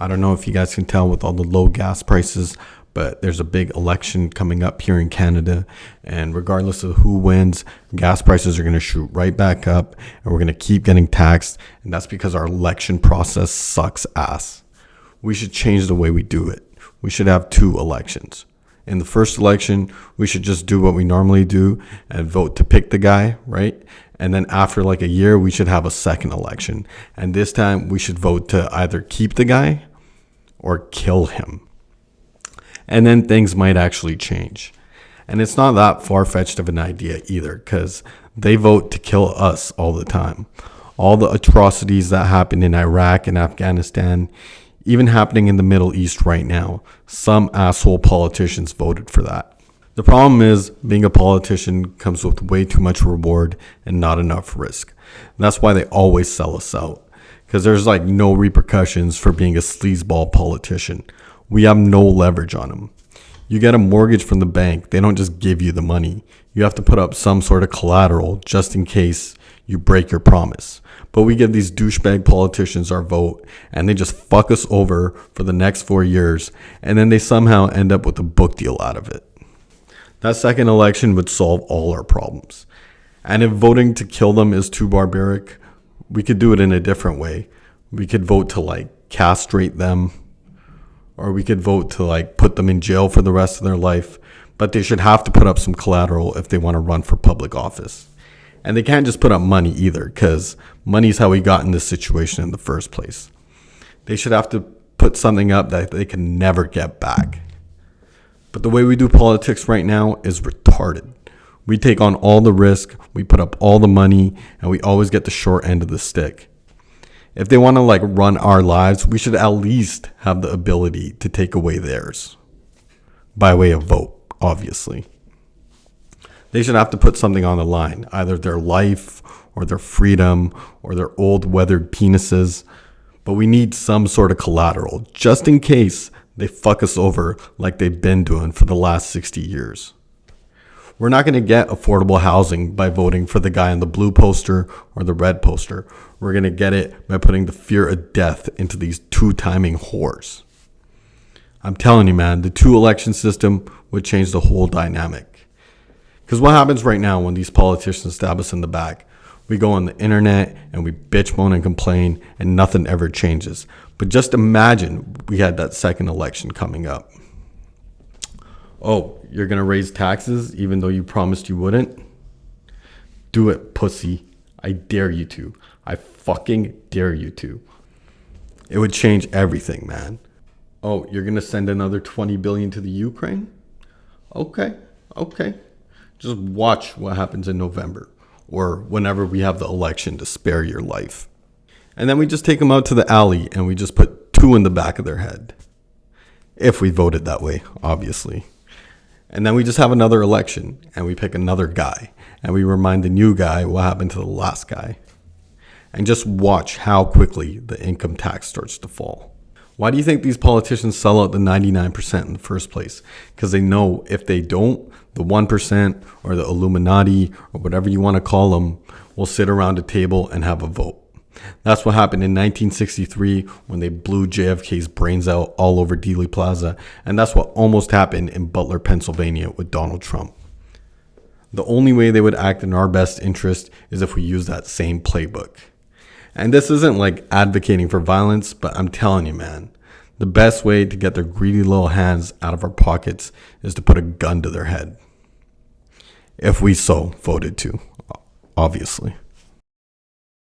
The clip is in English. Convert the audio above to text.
I don't know if you guys can tell with all the low gas prices, but there's a big election coming up here in Canada. And regardless of who wins, gas prices are going to shoot right back up and we're going to keep getting taxed. And that's because our election process sucks ass. We should change the way we do it. We should have 2 elections. In the first election, we should just do what we normally do and vote to pick the guy, right? And then after like a year, we should have a second election. And this time we should vote to either keep the guy or kill him. And then things might actually change. And it's not that far-fetched of an idea either, because they vote to kill us all the time. All the atrocities that happen in Iraq and Afghanistan, even happening in the Middle East right now, some asshole politicians voted for that. The problem is being a politician comes with way too much reward and not enough risk. That's why they always sell us out, because there's like no repercussions for being a sleazeball politician. We have no leverage on them. You get a mortgage from the bank. They don't just give you the money. You have to put up some sort of collateral just in case you break your promise. But we give these douchebag politicians our vote and they just fuck us over for the next 4 years. And then they somehow end up with a book deal out of it. That second election would solve all our problems. And if voting to kill them is too barbaric, we could do it in a different way. We could vote to like castrate them, or we could vote to like put them in jail for the rest of their life. But they should have to put up some collateral if they want to run for public office. And they can't just put up money either, because money is how we got in this situation in the first place. They should have to put something up that they can never get back. But the way we do politics right now is retarded. We take on all the risk, we put up all the money, and we always get the short end of the stick. If they want to like run our lives, we should at least have the ability to take away theirs. By way of vote, obviously. They should have to put something on the line, either their life or their freedom or their old weathered penises. But we need some sort of collateral, just in case they fuck us over like they've been doing for the last 60 years. We're not going to get affordable housing by voting for the guy on the blue poster or the red poster. We're going to get it by putting the fear of death into these 2-timing whores. I'm telling you, man, the 2-election system would change the whole dynamic. Because what happens right now when these politicians stab us in the back? We go on the internet and we bitch, moan, and complain, and nothing ever changes. But just imagine we had that second election coming up. Oh, you're going to raise taxes even though you promised you wouldn't? Do it, pussy. I dare you to. I fucking dare you to. It would change everything, man. Oh, you're going to send another $20 billion to the Ukraine? Okay. Just watch what happens in November or whenever we have the election to spare your life. And then we just take them out to the alley and we just put 2 in the back of their head. If we voted that way, obviously. And then we just have another election and we pick another guy and we remind the new guy what happened to the last guy. And just watch how quickly the income tax starts to fall. Why do you think these politicians sell out the 99% in the first place? Because they know if they don't, the 1% or the Illuminati or whatever you want to call them will sit around a table and have a vote. That's what happened in 1963 when they blew JFK's brains out all over Dealey Plaza. And that's what almost happened in Butler, Pennsylvania with Donald Trump. The only way they would act in our best interest is if we use that same playbook. And this isn't like advocating for violence, but I'm telling you, man, the best way to get their greedy little hands out of our pockets is to put a gun to their head. If we so voted to, obviously.